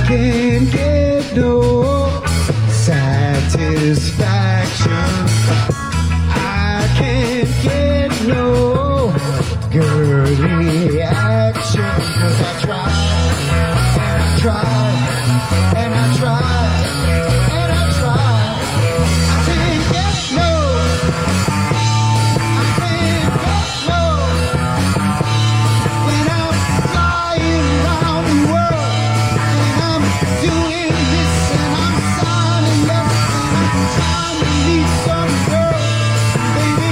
Can't get no satisfaction. I can't get no good reaction. 'Cause I tried, and I tried, and I tried, and I tried. I can't get no, I can't get no. When I'm flying around the world, doing this and I'm signing up and I'm trying to meet some girl. Baby,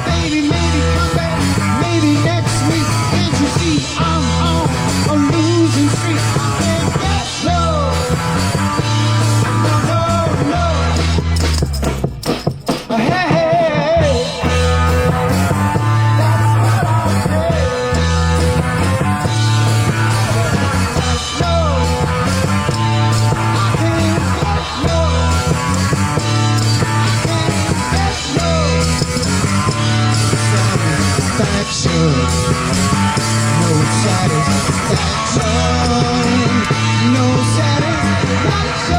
baby, maybe come back, maybe next week. Can't you see I'm on a losing streak? I can't get no, no, no, no. Hey, hey, hey. That's what I say. No. Satisfaction, no satisfaction, no satisfaction.